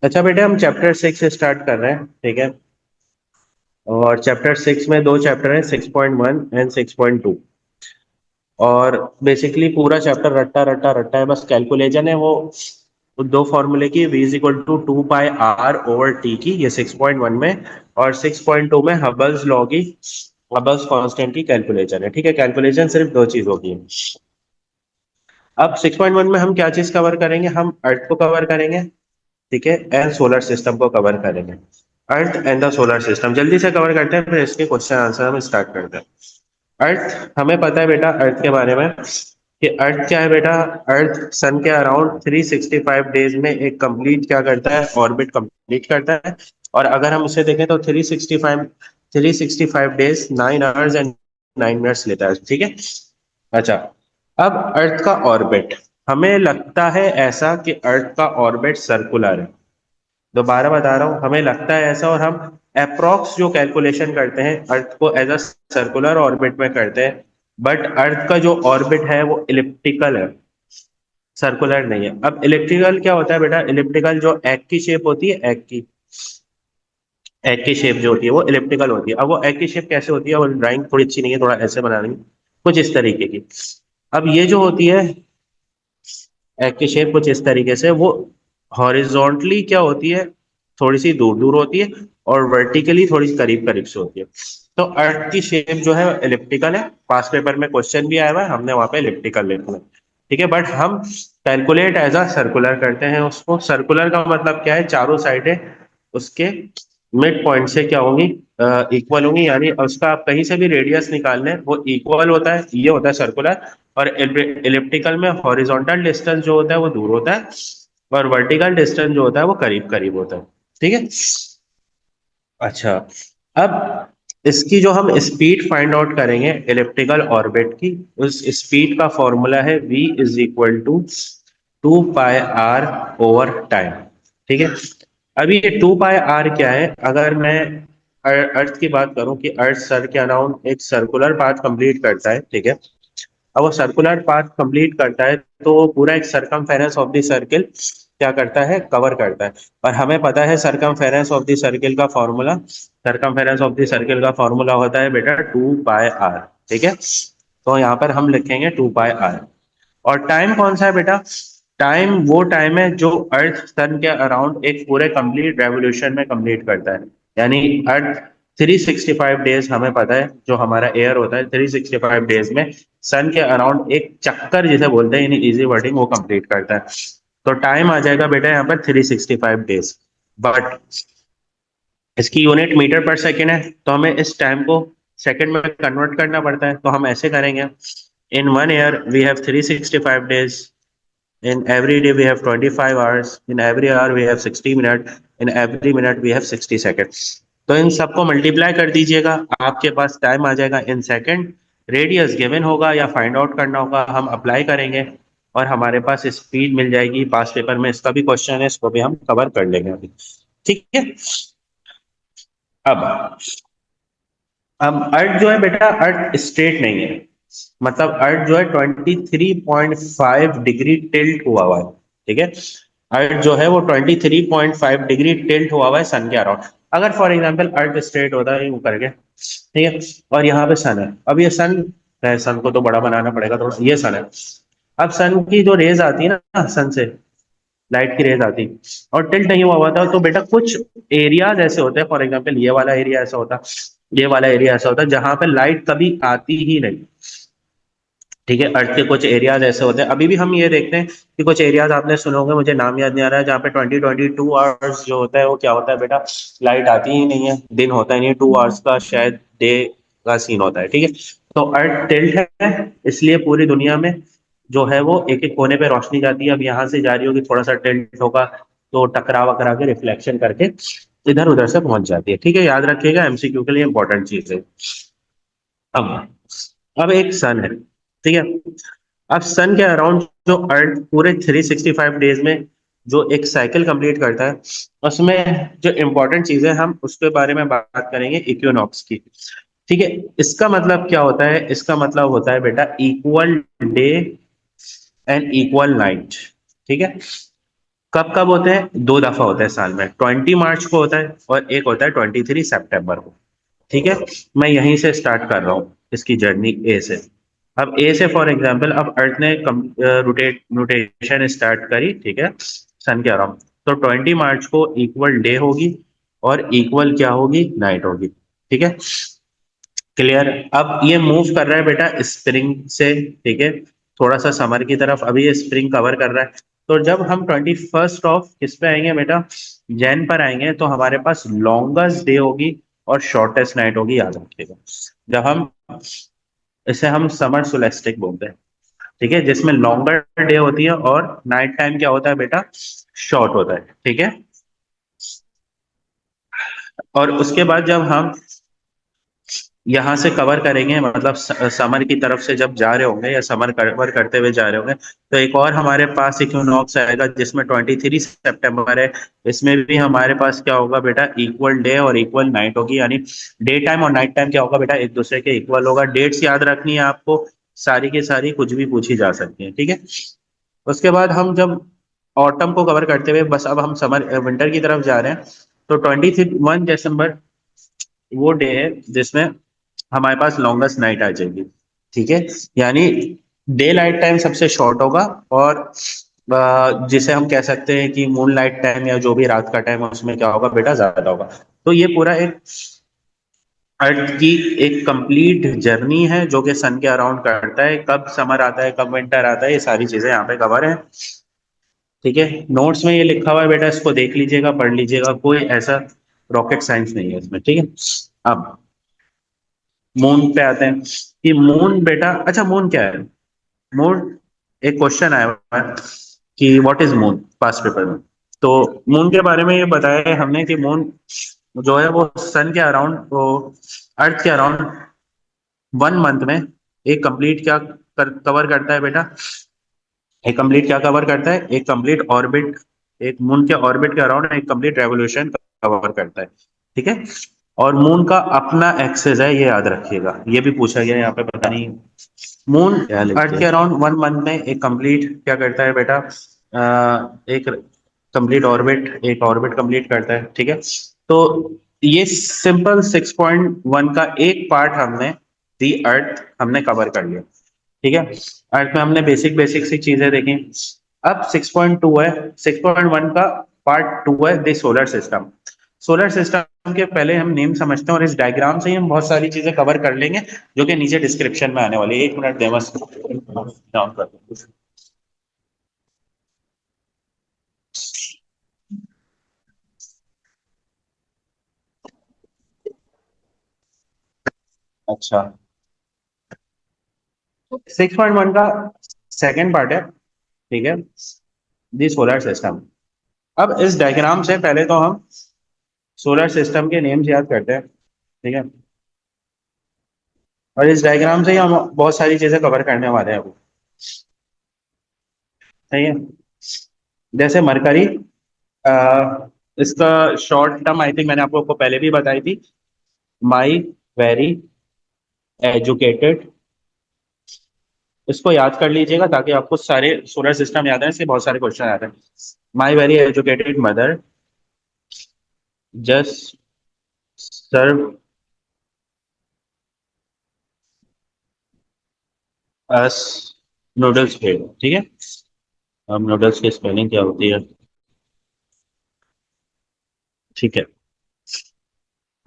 अच्छा बेटे, हम चैप्टर 6 से स्टार्ट कर रहे हैं, ठीक है। और चैप्टर 6 में दो चैप्टर हैं, 6.1 एंड 6.2। और बेसिकली पूरा चैप्टर रट्टा रट्टा रट्टा है, बस कैलकुलेशन है वो दो फॉर्मूले की, v is equal to 2 pi r/t की, ये 6.1 में। और 6.2 में हबल्स लॉ की, हबल्स कांस्टेंट की कैलकुलेशन है, ठीक है। कैलकुलेशन सिर्फ दो चीज होगी। अब 6.1 में हम क्या चीज कवर करेंगे? हम अर्थ को कवर करेंगे, ठीक है, एंड सोलर सिस्टम को कवर करेंगे। Earth and the solar system जल्दी से कवर करते हैं, फिर इसके क्वेश्चन आंसर हम स्टार्ट करते हैं। अर्थ, हमें पता है बेटा अर्थ के बारे में कि अर्थ क्या है बेटा। अर्थ सन के अराउंड 365 डेज में एक कंप्लीट क्या करता है, ऑर्बिट कंप्लीट करता है। और अगर हम इसे देखें तो 365 डेज 9 आवर्स एंड 9 मिनट्स लेता है, ठीक है। अच्छा, अब अर्थ का ऑर्बिट, हमें लगता है ऐसा कि अर्थ का ऑर्बिट सर्कुलर है। दोबारा बता रहा हूं, हमें लगता है ऐसा, और हम अप्रोक्स जो कैलकुलेशन करते हैं अर्थ को एज अ सर्कुलर ऑर्बिट में करते हैं। बट अर्थ का जो ऑर्बिट है वो इलिप्टिकल है, सर्कुलर नहीं है। अब इलिप्टिकल क्या होता है बेटा? इलिप्टिकल जो एग की शेप होती है, एग की शेप जो होती है वो इलिप्टिकल होती है। अब वो एग की शेप कैसे होती है, वो ड्राइंग थोड़ी अच्छी नहीं है, थोड़ा ऐसे बनानी है, कुछ इस तरीके की। अब ये जो होती है एग की शेप कुछ इस तरीके से, वो हॉरिजॉन्टली क्या होती है, थोड़ी सी दूर दूर होती है, और वर्टिकली थोड़ी सी करीब करीब से होती है। तो अर्थ की शेप जो है इलिप्टिकल है। पास पेपर में क्वेश्चन भी आया हुआ है, हमने वहां पे इलिप्टिकल लिखा है, ठीक है। बट हम कैलकुलेट एज अ सर्कुलर करते हैं उसको। सर्कुलर का मतलब क्या है? चारों साइडें उसके मिड पॉइंट से क्या होंगी, इक्वल होंगी, यानी उसका आप कहीं से भी रेडियस निकाल लें वो इक्वल होता है, ये होता है सर्कुलर। और इलिप्टिकल में हॉरिजॉन्टल डिस्टेंस जो होता है वो दूर होता है, और वर्टिकल डिस्टेंस जो होता है वो करीब करीब होता है, ठीक है। अच्छा, अब इसकी जो हम स्पीड फाइंड आउट करेंगे इलिप्टिकल ऑर्बिट की, उस स्पीड का फॉर्मूला है v इज इक्वल टू 2 पाई r/टाइम, ठीक है। अब ये 2 पाई r क्या है? अगर मैं अर्थ की बात करूं कि अर्थ सर के अराउंड एक सर्कुलर पाथ कंप्लीट करता है, ठीक है। अब वो सर्कुलर पाथ कंप्लीट करता है तो वो पूरा एक सरकमफेरेंस ऑफ द सर्किल क्या करता है, कवर करता है। और हमें पता है सरकमफेरेंस ऑफ द सर्किल का formula, circumference of the circle का फॉर्मूला होता है बेटा 2 पाई r, ठीक है। तो यहाँ पर हम लिखेंगे 2 पाई r। और टाइम कौन सा है बेटा? टाइम वो टाइम है जो अर्थ सन के अराउंड एक पूरे कंप्लीट रेवोल्यूशन में कंप्लीट करता है। यानी अर्थ 365 डेज, हमें पता है जो हमारा एयर होता है 365 डेज में सन के अराउंड एक चक्कर जिसे बोलते हैं, यानी इजी वर्डिंग, वो कंप्लीट करता है। तो टाइम आ जाएगा बेटा यहाँ पर 365 डेज। बट इसकी यूनिट मीटर पर सेकेंड है, तो हमें इस टाइम को सेकंड में कन्वर्ट करना पड़ता है। तो हम ऐसे करेंगे, in 1 year we have 365 days, in every day we have 25 hours, in every hour we have 60 minutes, in every minute we have 60 seconds। तो इन सबको मल्टीप्लाई कर दीजिएगा, आपके पास टाइम आ जाएगा इन सेकंड। रेडियस गिवन होगा या फाइंड आउट करना होगा, हम अप्लाई करेंगे और हमारे पास स्पीड मिल जाएगी। पास पेपर में इसका भी क्वेश्चन है, इसको भी हम कवर कर लेंगे अभी, ठीक है। अब अर्थ जो है बेटा, अर्थ स्ट्रेट नहीं है। मतलब अर्थ जो है 23.5 डिग्री टिल्ट हुआ हुआ है, ठीक है। अर्थ जो है वो 23.5 डिग्री टिल्ट हुआ हुआ है सन के अराउंड। अगर फॉर एग्जाम्पल अर्थ स्ट्रेट होता है यूं करके, ठीक है, और यहाँ पे सन है। अब ये सन है, सन को तो बड़ा बनाना पड़ेगा थोड़ा, ये सन है। अब सन की जो रेज आती है ना, सन से लाइट की रेज आती, और टिल्ट नहीं हुआ हुआ था, तो बेटा कुछ एरियाज ऐसे होते हैं, फॉर एग्जाम्पल ये वाला एरिया ऐसा होता, ये वाला एरिया ऐसा होता है जहां पे लाइट कभी आती ही नहीं, ठीक है। अर्थ के कुछ एरियाज ऐसे होते हैं, अभी भी हम ये देखते हैं कि कुछ एरियाज आपने सुने होंगे, मुझे नाम याद नहीं आ रहा है, जहाँ पे 22 आवर्स जो होता है वो क्या होता है बेटा, लाइट आती ही नहीं है, दिन होता ही नहीं, 2 आवर्स का शायद डे का सीन होता है, ठीक है। तो अर्थ टिल्ट है, इसलिए पूरी दुनिया में जो है वो एक एक कोने पे रोशनी जाती है। अब यहाँ से जा रही होगी, थोड़ा सा टिल्ट होगा तो टकरा वकरा के रिफ्लेक्शन करके इधर उधर से पहुंच जाती है, ठीक है। याद रखिएगा, एमसीक्यू के लिए इंपॉर्टेंट चीज है। अब अब एक सन है, ठीक है। अब सन के अराउंड जो अर्थ पूरे 365 डेज में जो एक साइकिल कंप्लीट करता है, उसमें जो इंपॉर्टेंट चीजें हम उसके बारे में बात करेंगे, इक्विनॉक्स की, ठीक है। इसका मतलब क्या होता है? इसका मतलब होता है बेटा equal day and equal night, ठीक है। कब कब होते हैं? 2 दफा होता है साल में, 20 मार्च को होता है और एक होता है 23 सितंबर को। ठीक है। मैं यहीं से स्टार्ट कर रहा हूँ इसकी जर्नी ए से। अब ए से फॉर एग्जांपल, अब अर्थ ने रोटेशन स्टार्ट करी, ठीक है, सन के अराउंड। तो 20 मार्च को इक्वल डे होगी और इक्वल क्या होगी? नाइट होगी। ठीक है, क्लियर। अब ये मूव कर रहा है बेटा स्प्रिंग से, ठीक है, थोड़ा सा समर की तरफ, अभी ये स्प्रिंग कवर कर रहा है। तो जब हम 21st ऑफ किस पे आएंगे बेटा? जैन पर आएंगे, तो हमारे पास लॉन्गेस्ट डे होगी और शॉर्टेस्ट नाइट होगी, याद रखिएगा। जब हम इसे हम समर सोलेस्टिक बोलते हैं, ठीक है, जिसमें लॉन्गर डे होती है और नाइट टाइम क्या होता है बेटा? शॉर्ट होता है। ठीक है, और उसके बाद जब हम यहाँ से कवर करेंगे, मतलब समर की तरफ से जब जा रहे होंगे या समर कवर करते हुए जा रहे होंगे, तो एक और हमारे पास इक्विनॉक्स आएगा जिसमें 23 सितंबर है। इसमें भी हमारे पास क्या होगा बेटा? इक्वल डे और इक्वल नाइट होगी, यानी डे टाइम और नाइट टाइम क्या होगा बेटा? एक दूसरे के इक्वल होगा। डेट्स याद रखनी है आपको, सारी की सारी कुछ भी पूछी जा सकती है। ठीक है, उसके बाद हम जब ऑटम को कवर करते हुए, बस अब हम समर विंटर की तरफ जा रहे हैं, तो 21 दिसंबर वो डे है जिसमें हमारे पास लॉन्गेस्ट नाइट आ जाएगी। ठीक है, यानी डे लाइट टाइम सबसे शॉर्ट होगा, और जिसे हम कह सकते हैं कि मून लाइट टाइम या जो भी रात का टाइम है उसमें क्या होगा बेटा? ज्यादा होगा। तो ये पूरा एक अर्थ की एक कंप्लीट जर्नी है जो कि सन के अराउंड करता है। कब समर आता है, कब विंटर आता है, ये सारी चीजें यहाँ पे कवर है। ठीक है, नोट्स में ये लिखा हुआ है बेटा, इसको देख लीजिएगा, पढ़ लीजिएगा, कोई ऐसा रॉकेट साइंस नहीं है इसमें। ठीक है, अब मून पे आते हैं कि मून बेटा, अच्छा मून क्या है? मून, एक क्वेश्चन आया हुआ है कि what is moon, past paper में। तो मून के बारे में ये बताया है हमने कि मून जो है वो सन के अराउंड, वो अर्थ के अराउंड 1 मंथ में एक कंप्लीट क्या कवर करता है बेटा? एक कंप्लीट क्या कवर करता है? एक कंप्लीट ऑर्बिट, एक मून के ऑर्बिट के अराउंड एक कंप्लीट रेवोल्यूशन कवर करता है। ठीक है, और मून का अपना एक्सेस है, ये याद रखिएगा, ये भी पूछा गया है यहाँ पे, पता नहीं। मून क्या लिखते अर्थ के हैं? अराउंड 1 मंथ में एक कंप्लीट क्या करता है बेटा? एक कंप्लीट ऑर्बिट, एक ऑर्बिट कंप्लीट करता है। ठीक है, तो ये सिंपल 6.1 का एक पार्ट हमने, दी अर्थ, हमने कवर कर लिया। ठीक है, अर्थ में हमने बेसिक बेसिक सी चीजें देखी। अब 6.2 है, 6.1 का पार्ट 2 है, the solar system. Solar system के पहले हम नेम समझते हैं, और इस डायग्राम से ही हम बहुत सारी चीजें कवर कर लेंगे जो कि नीचे डिस्क्रिप्शन में आने वाली है। 1 मिनट दे, बस डाउन कर दूं। अच्छा, 6.1 का सेकेंड पार्ट है, ठीक है, दी सोलर सिस्टम। अब इस डायग्राम से पहले तो हम सोलर सिस्टम के नेम्स याद करते हैं। ठीक है, और इस डायग्राम से ही हम बहुत सारी चीजें कवर करने वाले हैं अभी। सही है, जैसे मरकरी, इसका शॉर्ट टर्म आई थिंक मैंने आपको पहले भी बताई थी, माई वेरी एजुकेटेड। इसको याद कर लीजिएगा ताकि आपको सारे सोलर सिस्टम याद है, इससे बहुत सारे क्वेश्चन आते हैं। My very educated mother just serve us noodles fed. ठीक है, अब नूडल्स की स्पेलिंग क्या होती है? ठीक है,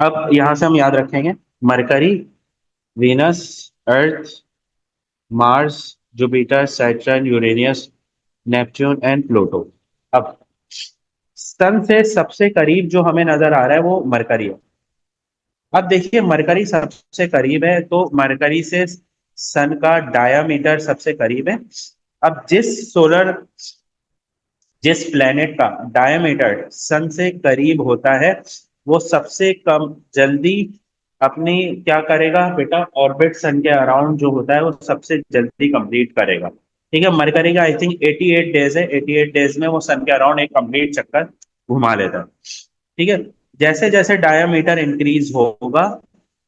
अब यहां से हम याद रखेंगे mercury, Venus, earth, Mars, Jupiter, Saturn, Uranus, Neptune and Pluto. अब सन से सबसे करीब जो हमें नजर आ रहा है वो मरकरी है। अब देखिए मरकरी सबसे करीब है, तो मरकरी से सन का डायामीटर सबसे करीब है। अब जिस प्लेनेट का डायमीटर सन से करीब होता है, वो सबसे कम जल्दी अपनी क्या करेगा बेटा? ऑर्बिट सन के अराउंड जो होता है वो सबसे जल्दी कंप्लीट करेगा। ठीक है, मरकरी का आई थिंक 88 डेज है, 88 डेज में वो सन के अराउंड एक कंप्लीट चक्कर घुमा लेता है। ठीक है, जैसे जैसे डायमीटर इंक्रीज होगा,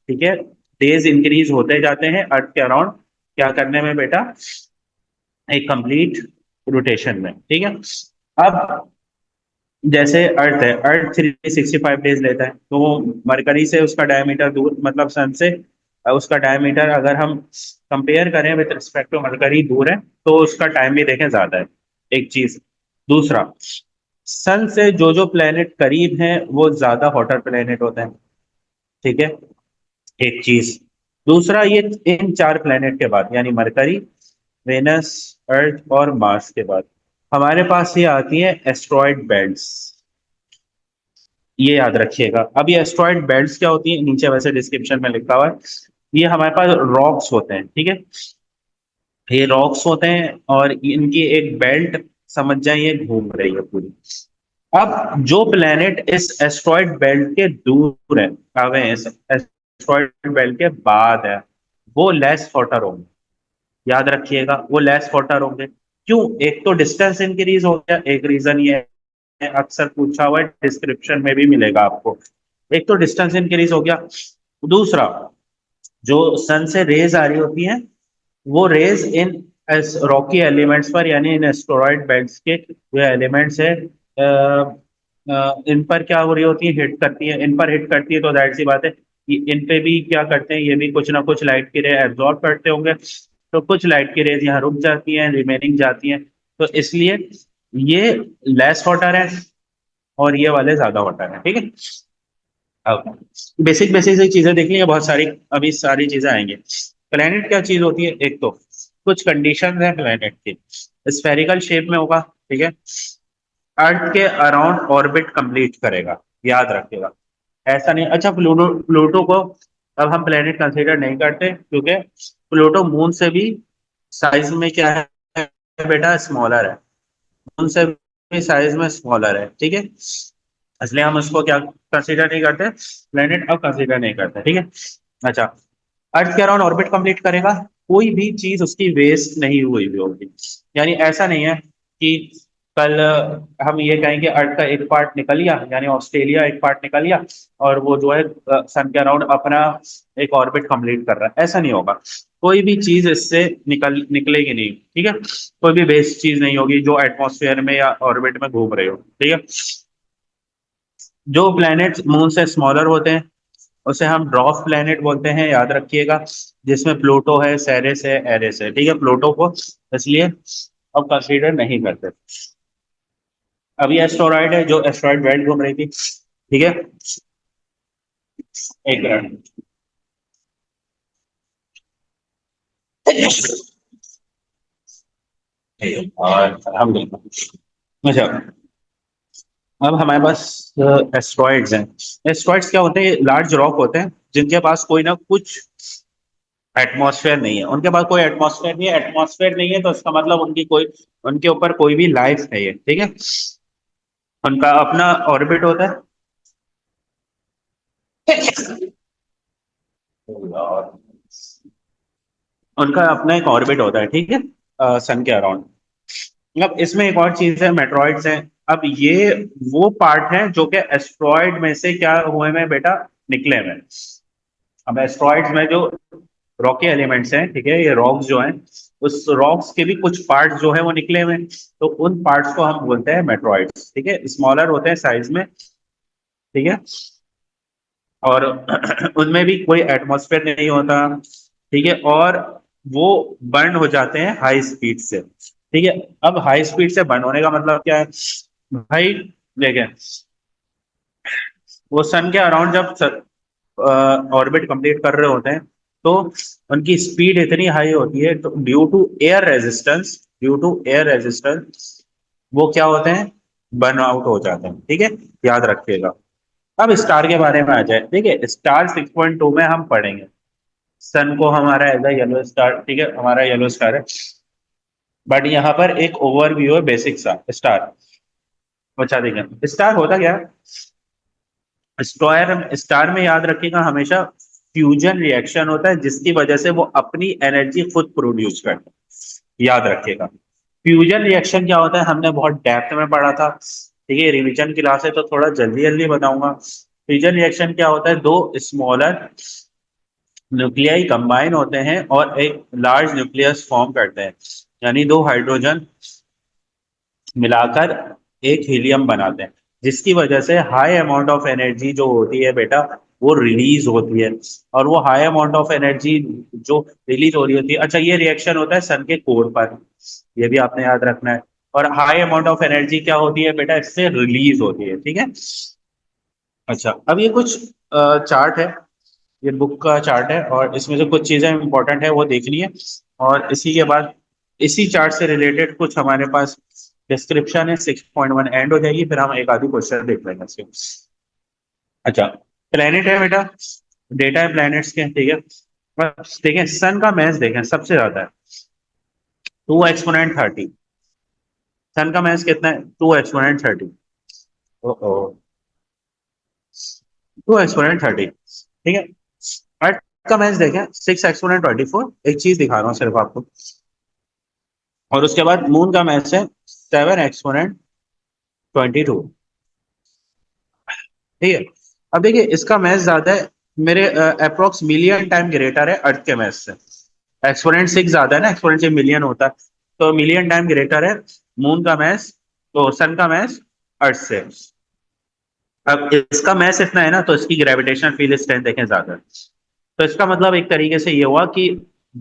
ठीक है, डेज इंक्रीज होते जाते हैं अर्थ के अराउंड क्या करने में बेटा? एक कंप्लीट रोटेशन में। ठीक है, अब जैसे अर्थ है, अर्थ 365 डेज लेता है, तो वो मरकरी से उसका डायमीटर दूर, मतलब सन से उसका डायमीटर अगर हम कंपेयर करें विद रिस्पेक्ट टू मरकरी दूर है, तो उसका टाइम भी देखें ज्यादा है, एक चीज। दूसरा, सन से जो जो प्लेनेट करीब हैं वो ज्यादा हॉटर प्लेनेट होते हैं, ठीक है, एक चीज। दूसरा, ये इन चार प्लेनेट के बाद यानी मरकरी, वेनस, अर्थ और मार्स के बाद हमारे पास ये आती है एस्ट्रॉयड बेल्ट्स। ये याद रखिएगा। अब ये एस्ट्रॉयड बेल्ट्स क्या होती है, नीचे वैसे डिस्क्रिप्शन में लिखा हुआ है। ये हमारे पास रॉक्स होते हैं, ठीक है, ये रॉक्स होते हैं और इनकी एक बेल्ट समझ जाए ये घूम रही है पूरी। अब जो प्लेनेट इस एस्ट्रॉयड बेल्ट के दूर है, आगे हैं, इस एस्ट्रॉयड बेल्ट के बाद है, वो लेस हॉटर होंगे। याद रखिएगा, वो लेस हॉटर होंगे। क्यों? एक तो डिस्टेंस इंक्रीज हो गया, एक रीजन ये है, अक्सर पूछा हुआ है, डिस्क्रिप्शन में भी मिलेगा आपको। एक तो डिस्टेंस इंक्रीज हो गया। दूसरा, जो सन से रेज आ रही होती हैं, वो रेज इन रॉकी एलिमेंट्स पर यानी इन एस्टेरॉयड बेल्ट्स के जो एलिमेंट्स है, इन पर क्या हो रही होती है, हिट करती है, इन पर हिट करती है, तो जाहिर सी बात है कि इन पे भी क्या करते हैं, ये भी कुछ ना कुछ लाइट की रे एब्जॉर्ब करते होंगे, तो कुछ लाइट की रेज यहाँ रुक जाती हैं, रिमेनिंग जाती हैं, तो इसलिए ये लेस वाटर है और ये वाले ज्यादा वाटर है, ठीक है। अब बेसिक बेसिक से चीजें देख ली हैं, बहुत सारी, अभी सारी चीजें आएंगी। प्लेनेट क्या चीज होती है, एक तो कुछ कंडीशन है प्लेनेट की, स्फेरिकल शेप में होगा, ठीक है, अर्थ के अराउंड ऑर्बिट कंप्लीट करेगा, याद रखिएगा। ऐसा नहीं, अच्छा प्लूटो, प्लूटो को अब हम प्लेनेट कंसीडर नहीं करते क्योंकि प्लूटो मून से भी साइज में क्या है बेटा, स्मॉलर है, मून से भी साइज में स्मॉलर है, ठीक है, इसलिए हम उसको क्या कंसीडर नहीं करते, प्लेनेट अब कंसीडर नहीं करते, ठीक है। अच्छा, अर्थ के अराउंड ऑर्बिट कंप्लीट करेगा, कोई भी चीज उसकी वेस्ट नहीं हुई भी होगी, यानी ऐसा नहीं है कि कल हम ये कहें कि अर्थ का एक पार्ट निकल गया, यानी ऑस्ट्रेलिया एक पार्ट निकल गया और वो जो है सन के अराउंड अपना एक ऑर्बिट कंप्लीट कर रहा है, ऐसा नहीं होगा। कोई भी चीज इससे निकलेगी नहीं, ठीक है, कोई भी वेस्ट चीज नहीं होगी जो एटमॉस्फेयर में या ऑर्बिट में घूम रही हो, ठीक है। जो प्लैनेट्स मून से स्मॉलर होते हैं उसे हम ड्वार्फ प्लैनेट बोलते हैं, याद रखिएगा, जिसमें प्लूटो है, सेरेस है, एरेस है, ठीक है, प्लूटो को इसलिए अब कंसीडर नहीं करते। अभी एस्ट्रॉयड है, जो एस्ट्रॉयड बेल्ट घूम रही थी, ठीक है, एक मिनट। और हम अच्छा, अब हमारे पास एस्ट्रॉइड्स हैं। एस्ट्रॉइड्स क्या होते हैं, लार्ज रॉक होते हैं जिनके पास कोई ना कुछ एटमॉस्फेयर नहीं है, उनके पास कोई एटमॉस्फेयर नहीं है, एटमॉस्फेयर नहीं है तो इसका मतलब उनकी कोई, उनके ऊपर कोई भी लाइफ नहीं है, ठीक है, उनका अपना ऑर्बिट होता है, उनका अपना एक ऑर्बिट होता है, ठीक है, सन के अराउंड। अब इसमें एक और चीज है, मेट्रॉइड्स हैं। अब ये वो पार्ट है जो कि एस्ट्रॉयड में से क्या हुए में बेटा, निकले में। अब एस्ट्रॉयड्स में जो रॉकी एलिमेंट्स हैं, ठीक है, ये रॉक्स जो हैं, उस रॉक्स के भी कुछ पार्ट्स जो है वो निकले हुए हैं, तो उन पार्ट्स को हम बोलते हैं मेट्रॉइड्स, ठीक है, स्मॉलर होते हैं साइज में, ठीक है, और उनमें भी कोई एटमॉस्फेयर नहीं होता, ठीक है, और वो बर्न हो जाते हैं हाई स्पीड से, ठीक है। अब हाई स्पीड से बर्न होने का मतलब क्या है भाई, देखें, वो सन के अराउंड जब ऑर्बिट कंप्लीट कर रहे होते हैं तो उनकी स्पीड इतनी हाई होती है, तो ड्यू टू एयर रेजिस्टेंस वो क्या होते हैं, बर्न आउट हो जाते हैं, ठीक है, याद रखिएगा। अब स्टार के बारे में आ जाए, ठीक है, स्टार 6.2 में हम पढ़ेंगे। सन को हमारा एज अ येलो स्टार, ठीक है, हमारा येलो स्टार है, बट यहाँ पर एक ओवरव्यू है बेसिक सा स्टार। अच्छा देखिए, स्टार होता क्या है, स्टार स्टार में याद रखिएगा हमेशा फ्यूजन रिएक्शन होता है जिसकी वजह से वो अपनी एनर्जी खुद प्रोड्यूस करता है, याद रखिएगा। फ्यूजन रिएक्शन क्या होता है हमने बहुत डेप्थ में पढ़ा था, ठीक है, रिवीजन क्लास है तो थोड़ा जल्दी जल्दी बताऊंगा। फ्यूजन रिएक्शन क्या होता है, दो स्मॉलर न्यूक्लियाई कंबाइन होते हैं और एक लार्ज न्यूक्लियस फॉर्म करते हैं, यानी दो हाइड्रोजन मिलाकर एक हीलियम बनाते हैं, जिसकी वजह से हाई अमाउंट ऑफ एनर्जी जो होती है बेटा वो रिलीज होती है। और वो हाई अमाउंट ऑफ एनर्जी जो रिलीज हो रही होती है, अच्छा ये रिएक्शन होता है सन के कोर पर, ये भी आपने याद रखना है। और हाई अमाउंट ऑफ एनर्जी क्या होती है बेटा, इससे रिलीज होती है, ठीक है। अच्छा अब ये कुछ चार्ट है, ये बुक का चार्ट है और इसमें से कुछ चीजें इंपॉर्टेंट है वो देखनी है। और इसी के बाद इसी चार्ट से रिलेटेड कुछ हमारे पास डिस्क्रिप्शन है, 6.1 एंड हो जाएगी, फिर हम एक आधी क्वेश्चन देख लेंगे इसके। अच्छा प्लेनेट है बेटा, डेटा है प्लैनेट्स के, ठीक है। बस देखें सन का मैस देखें सबसे ज्यादा है 2 एक्सपोनेंट 30। सन का मैस कितना है 2 एक्सपोनेंट 30। ओ 2 एक्सपोनेंट 30, ठीक है। अर्थ का मैच देखें 6 एक्सपोनेंट 24। एक चीज दिखा रहा हूँ सिर्फ आपको। और उसके बाद मून का मैच है 7 एक्सपोनेंट 22, ठीक है। अब देखिए इसका मैच ज्यादा है, मेरे अप्रोक्स मिलियन टाइम ग्रेटर है अर्थ के मैच से। एक्सपोनेंट 6 ज्यादा है ना, एक्सपोनेंट से मिलियन होता है, तो मिलियन टाइम ग्रेटर है मून का मैच, तो सन का मैच अर्थ से। अब इसका मैच इतना है ना, तो इसकी ग्रेविटेशनल फील्ड स्ट्रेंथ देखें ज्यादा है। तो इसका मतलब एक तरीके से ये हुआ कि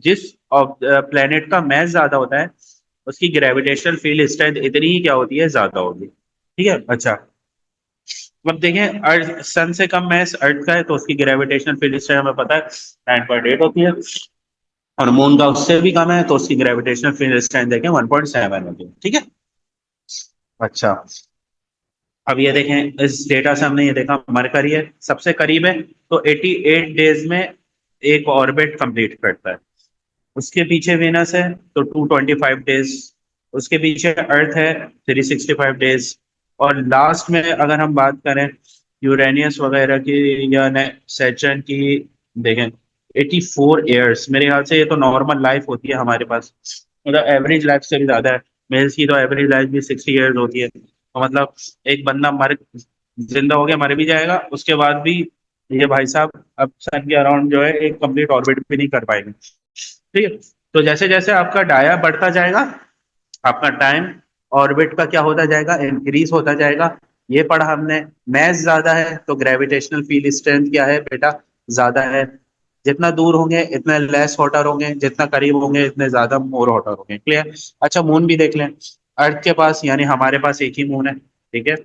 जिस प्लेनेट का मैस ज्यादा होता है उसकी ग्रेविटेशनल फील्ड स्ट्रेंथ इतनी ही क्या होती है, ज्यादा होगी, ठीक है। अच्छा अब देखें अर्थ सन से कम मैस अर्थ का है तो उसकी ग्रेविटेशनल फील्ड स्ट्रेंथ हमें पता है 9.8 होती है। और मून का उससे भी कम है तो उसकी ग्रेविटेशनल फील्ड स्ट्रेंथ देखें 1.7 होती है, ठीक है। अच्छा अब ये देखें इस डेटा से हमने ये देखा मरकरी है सबसे करीब है, तो 88 डेज में एक ऑर्बिट कंप्लीट करता है। उसके पीछे वेनस है तो 225 डेज, उसके पीछे अर्थ है 365 डेज। और लास्ट में अगर हम बात करें यूरेनियस वगैरह की या सैटर्न की, देखें 84 ईयर्स, मेरे ख्याल से ये तो नॉर्मल लाइफ होती है हमारे पास, मतलब एवरेज लाइफ से भी ज्यादा है। मेल्स की तो एवरेज लाइफ भी 60 ईयर्स होती है, तो मतलब एक बंदा मर जिंदा हो गया मर भी जाएगा, उसके बाद भी ये भाई साहब अब सन के अराउंड जो है एक कंप्लीट ऑर्बिट भी नहीं कर पाएंगे, ठीक है। तो जैसे जैसे आपका डाया बढ़ता जाएगा आपका टाइम ऑर्बिट का क्या होता जाएगा, इंक्रीज होता जाएगा। ये पढ़ा हमने। मैस ज्यादा है तो ग्रेविटेशनल फील्ड स्ट्रेंथ क्या है बेटा, ज्यादा है। जितना दूर होंगे इतने लेस हॉटर होंगे, जितना करीब होंगे इतने ज्यादा मोर हॉटर होंगे, क्लियर। अच्छा मून भी देख लें, अर्थ के पास यानी हमारे पास एक ही मून है, ठीक है।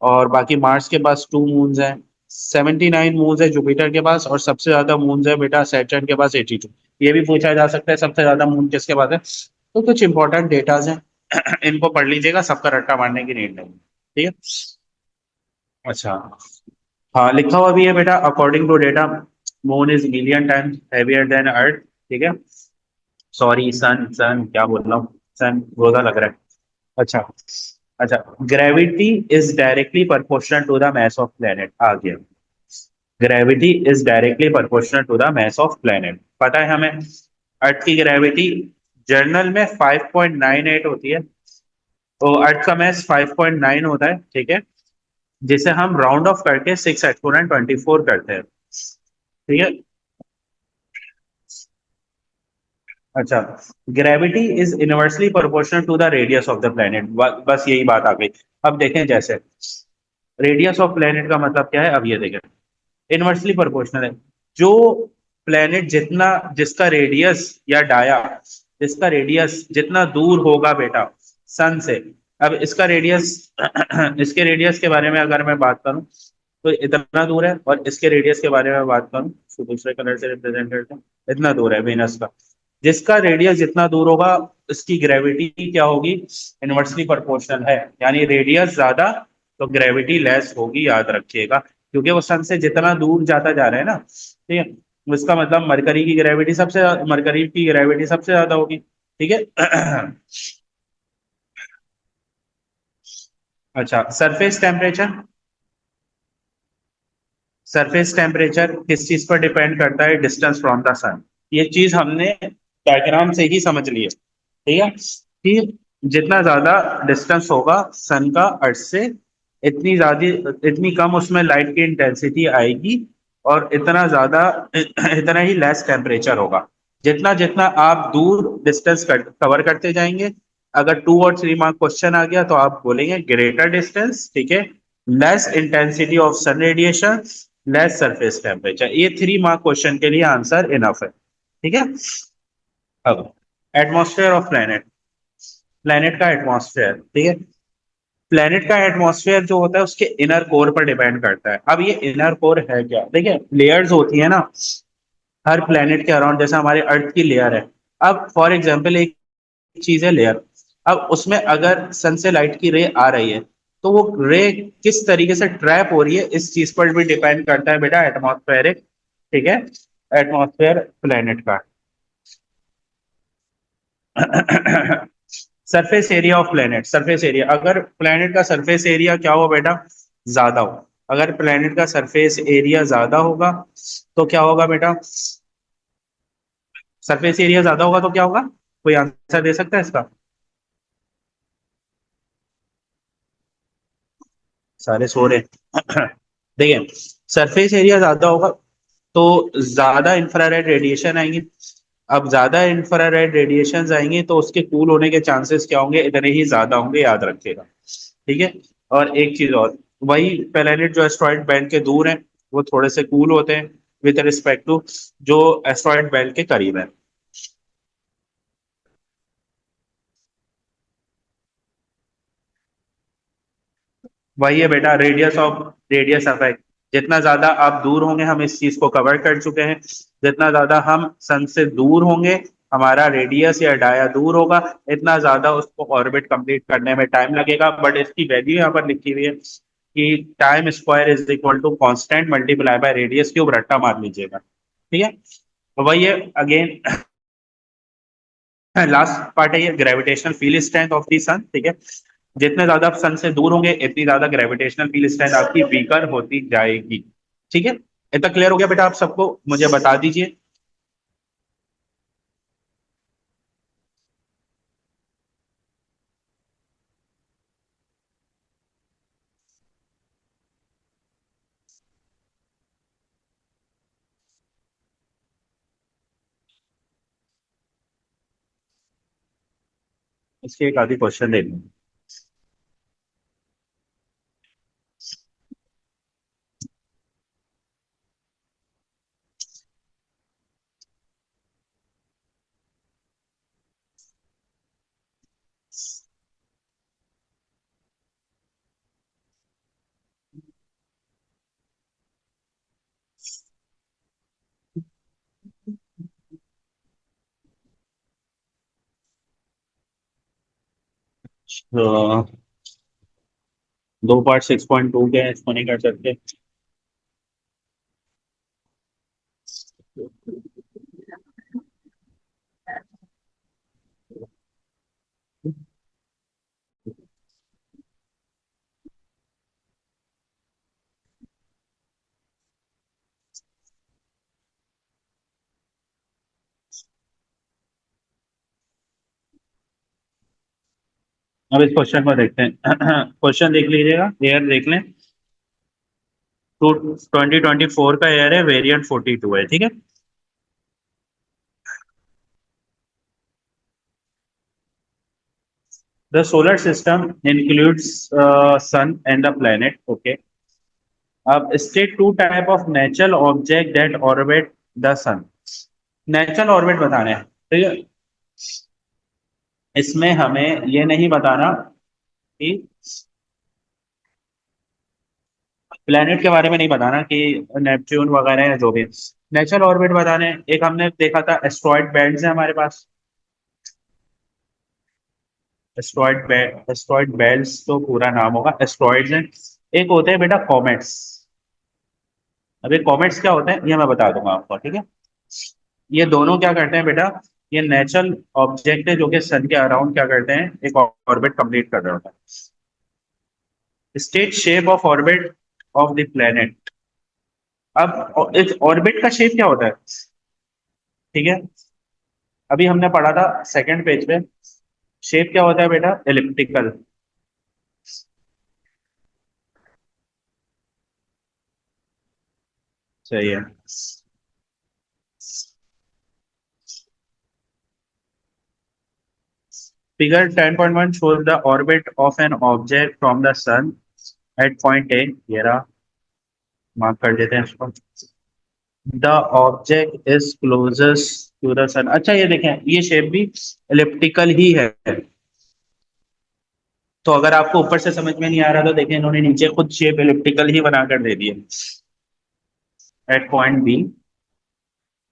और बाकी मार्स के पास 2 मून्स हैं, 79 मून्स है जुपिटर के पास, और सबसे ज्यादा मून्स है बेटा सैटर्न के पास 82। ये भी पूछा जा सकता है सबसे ज्यादा मून किसके पास है। तो कुछ इंपॉर्टेंट डेटाज हैं इनको पढ़ लीजिएगा, सबका रट्टा मारने की नीड नहीं, ठीक है। अच्छा हाँ लिखा हुआ भी है बेटा, according to data moon is million times heavier than earth, ठीक है। सॉरी सन सन क्या बोल रहा हूँ, सन रोजा लग रहा है। अच्छा अच्छा gravity is directly proportional to the mass of planet, आ गया। Gravity is directly proportional to the mass of planet, पता है हमें। अर्थ की ग्रेविटी जर्नल में 5.98 होती है, तो अर्थ का मास 5.9 होता है, ठीक है। जिसे हम राउंड ऑफ करके 6 एक्सपोनेंट 24 करते हैं, ठीक है। अच्छा gravity is inversely proportional to the radius of the planet, बस यही बात आ गई। अब देखें जैसे रेडियस ऑफ प्लेनेट का मतलब क्या है, अब ये देखें इनवर्सली प्रोपोर्शनल है। जो प्लेनेट जितना जिसका रेडियस या डाया जिसका रेडियस जितना दूर होगा बेटा सन से, अब इसका रेडियस इसके रेडियस के बारे में अगर मैं बात करूं तो इतना दूर है, और इसके रेडियस के बारे में बात करूं तो दूसरे कलर से रिप्रेजेंट करते हैं, इतना दूर है वेनस का। जिसका रेडियस जितना दूर होगा उसकी ग्रेविटी क्या होगी, इनवर्सली प्रोपोर्शनल है, यानी रेडियस ज्यादा तो ग्रेविटी लेस होगी, याद रखिएगा। क्योंकि वो सन से जितना दूर जाता जा रहा है ना, ठीक है, उसका मतलब मरकरी की ग्रेविटी सबसे ज्यादा होगी, ठीक है। अच्छा सरफेस टेम्परेचर किस चीज पर डिपेंड करता है, डिस्टेंस फ्रॉम द सन। ये चीज हमने डायग्राम से ही समझ ली है, ठीक है। कि जितना ज्यादा डिस्टेंस होगा सन का अर्थ से, इतनी कम उसमें लाइट की इंटेंसिटी आएगी, और इतना ज्यादा इतना ही लेस टेम्परेचर होगा। जितना जितना आप दूर डिस्टेंस कवर करते जाएंगे, अगर 2 और 3 मार्क क्वेश्चन आ गया तो आप बोलेंगे ग्रेटर डिस्टेंस, ठीक है, less intensity of sun radiation, less surface temperature, ये 3 मार्क क्वेश्चन के लिए आंसर इनफ है। ठीक है। अब एटमॉस्फेयर ऑफ प्लेनेट, प्लेनेट का एटमॉस्फेयर, ठीक है। प्लेनेट का एटमॉस्फेयर जो होता है उसके इनर कोर पर डिपेंड करता है। अब ये इनर कोर है क्या, देखिए लेयर्स होती है ना हर प्लेनेट के अराउंड, जैसे हमारे अर्थ की लेयर है। अब फॉर एग्जांपल एक चीज है लेयर, अब उसमें अगर सन से लाइट की रे आ रही है तो वो रे किस तरीके से ट्रैप हो रही है इस चीज पर भी डिपेंड करता है बेटा एटमॉस्फेरिक, ठीक है, एटमॉस्फेयर प्लेनेट का। Surface area of planet, surface area, अगर प्लेनेट का सरफेस एरिया क्या हो बेटा, ज्यादा हो, अगर प्लेनेट का सरफेस एरिया ज्यादा होगा तो क्या होगा बेटा, सरफेस एरिया ज्यादा होगा तो क्या होगा, कोई आंसर दे सकता है इसका? सारे सो रहे हैं। देखिए सरफेस एरिया ज्यादा होगा तो ज्यादा इंफ्रारेड रेडिएशन आएंगे। अब ज्यादा इंफ्रारेड रेडिएशन आएंगे तो उसके कूल होने के चांसेस क्या होंगे, इतने ही ज्यादा होंगे, याद रखिएगा। ठीक है। और एक चीज और, वही प्लेनेट जो एस्ट्रॉइड बेल्ट के दूर हैं वो थोड़े से कूल होते हैं विद रिस्पेक्ट टू जो एस्ट्रॉइड बेल्ट के करीब है। वही है बेटा रेडियस इफेक्ट, जितना ज्यादा आप दूर होंगे, हम इस चीज को कवर कर चुके हैं, जितना ज्यादा हम सन से दूर होंगे, हमारा रेडियस या डाया दूर होगा, इतना ज्यादा उसको ऑर्बिट कंप्लीट करने में टाइम लगेगा। बट इसकी वैल्यू यहाँ पर लिखी हुई है कि time square is equal to constant multiply by radius cube, रट्टा मार लीजिएगा। ठीक है। तो वही है अगेन, लास्ट पार्ट है ये gravitational field strength of the sun. ठीक है। जितने ज्यादा आप सन से दूर होंगे इतनी ज्यादा ग्रेविटेशनल फील्ड स्ट्रेंथ आपकी वीकर होती जाएगी। ठीक है। इतना क्लियर हो गया बेटा आप सबको, मुझे बता दीजिए। इसके एक आधी क्वेश्चन दे दूँ। तो 2 पार्ट 6.2 के हैं, इसको नहीं कर सकते। अब इस क्वेश्चन को देखते हैं। क्वेश्चन देख लीजिएगा, एयर देख लें। 2024 का एयर है, वेरिएंट 42 है। ठीक है। The solar system includes sun and the planet. Okay. अब state 2 type of natural object that orbit the sun. Natural orbit बताने हैं, ठीक है। इसमें हमें ये नहीं बताना कि प्लेनेट के बारे में नहीं बताना कि नेपच्यून वगैरह है जो भी, नेचुरल ऑर्बिट बताने हैं। एक हमने देखा था एस्ट्रॉइड बेल्ट है हमारे पास, एस्ट्रॉइड बेल्ट तो पूरा नाम होगा, एस्ट्रॉइड्स हैं। एक होते हैं बेटा कॉमेट्स। अब ये कॉमेट्स क्या होते हैं ये मैं बता दूंगा आपको, ठीक है। ये दोनों क्या करते हैं बेटा, ये नेचुरल ऑब्जेक्ट है जो कि सन के अराउंड क्या करते हैं, एक ऑर्बिट कंप्लीट कर रहे होते हैं। State shape of orbit of the planet. अब इस ऑर्बिट का शेप क्या होता है, ठीक है। अभी हमने पढ़ा था सेकंड पेज पे, शेप क्या होता है बेटा, एलिप्टिकल। सही है। Figure 10.1 shows the orbit of an object from the sun at point A, ये रहा, मार्क कर देते हैं इसको। The object is closest to the sun. अच्छा ये देखें, ये शेप भी एलिप्टिकल ही है। तो अगर आपको ऊपर से समझ में नहीं आ रहा तो देखिए, इन्होंने नीचे खुद शेप एलिप्टिकल ही बनाकर दे दी है। At point B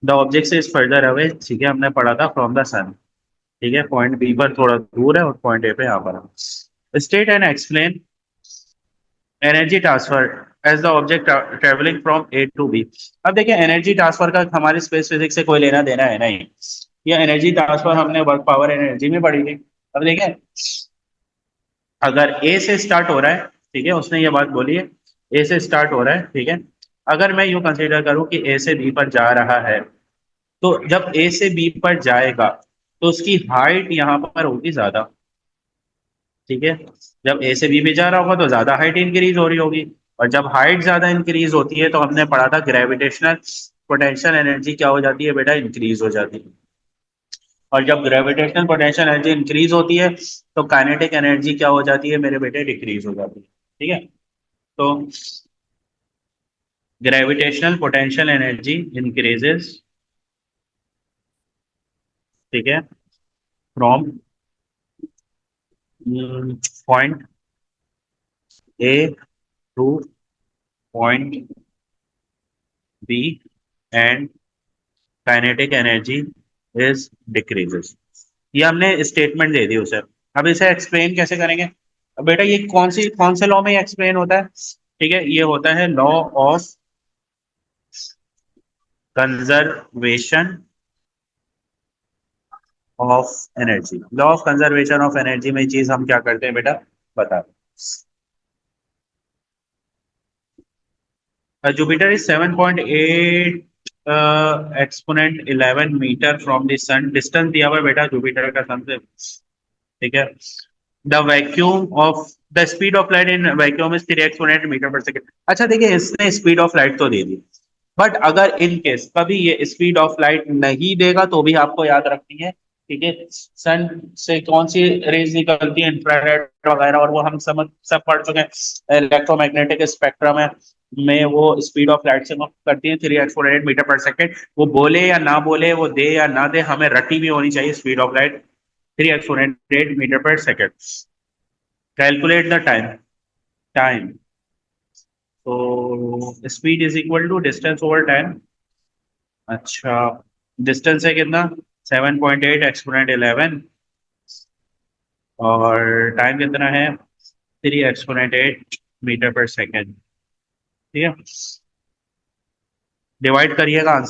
the object is further away, ठीक है, हमने पढ़ा था फ्रॉम द सन। ठीक है, पॉइंट बी पर थोड़ा दूर है और पॉइंट ए पे यहाँ पर है। State and explain energy transfer as the object travelling from A to B. अब देखिए, एनर्जी ट्रांसफर का हमारे स्पेस फिजिक्स से कोई लेना देना है नहीं। ये एनर्जी ट्रांसफर हमने वर्क पावर एनर्जी में पढ़ी थी। अब देखिए, अगर ए से स्टार्ट हो रहा है, ठीक है, उसने ये बात बोली है, ए से स्टार्ट हो रहा है, ठीक है। अगर मैं यूं कंसीडर करूं कि ए से बी पर जा रहा है, तो जब ए से बी पर जाएगा तो उसकी हाइट यहाँ पर होगी ज्यादा। ठीक है, जब ए से बी पे जा रहा होगा तो ज्यादा हाइट इंक्रीज हो रही होगी। और जब हाइट ज्यादा इंक्रीज होती है तो हमने पढ़ा था ग्रेविटेशनल पोटेंशियल एनर्जी क्या हो जाती है बेटा, इंक्रीज हो जाती है। और जब ग्रेविटेशनल पोटेंशियल एनर्जी इंक्रीज होती है तो काइनेटिक एनर्जी क्या हो जाती है मेरे बेटे, डिक्रीज हो जाती है। ठीक है, तो ग्रेविटेशनल पोटेंशियल एनर्जी इंक्रीजेस, ठीक है, from point A to point B and kinetic energy is decreases. ये हमने स्टेटमेंट दे दी उसे। अब इसे एक्सप्लेन कैसे करेंगे? अब बेटा ये कौन से लॉ में एक्सप्लेन होता है? ठीक है, ये होता है law of conservation of energy. Law of conservation of energy में चीज हम क्या करते हैं बेटा, बता। Jupiter is 7.8 exponent 11 metre from the sun. Distance दिया हुआ है बेटा जुपिटर का सन से। ठीक है, the vacuum of the speed of light in vacuum is 3 exponent metre per second. अच्छा देखिए, इसने स्पीड ऑफ लाइट तो दे दी, बट अगर इन केस कभी ये स्पीड ऑफ लाइट नहीं देगा तो भी आपको याद रखनी है। ठीक है, सन से कौन सी रेज निकलती है, इंफ्रारेड वगैरह, और वो हम समझ सब पढ़ चुके हैं। इलेक्ट्रोमैग्नेटिक स्पेक्ट्रम में वो स्पीड ऑफ लाइट से मूव करती है 3 एक्सपोनेंट मीटर पर सेकेंड। वो बोले या ना बोले, वो दे या ना दे, हमें रटी भी होनी चाहिए speed of light 3 exponent metre per second. Calculate the time. Time, तो speed is equal to distance over time. अच्छा, डिस्टेंस है कितना, 7.8 एक्सपोनेंट 11, और टाइम कितना है, 3 एक्सपोनेंट 8 मीटर पर सेकेंड। ठीक है, डिवाइड करिएगा आंसर।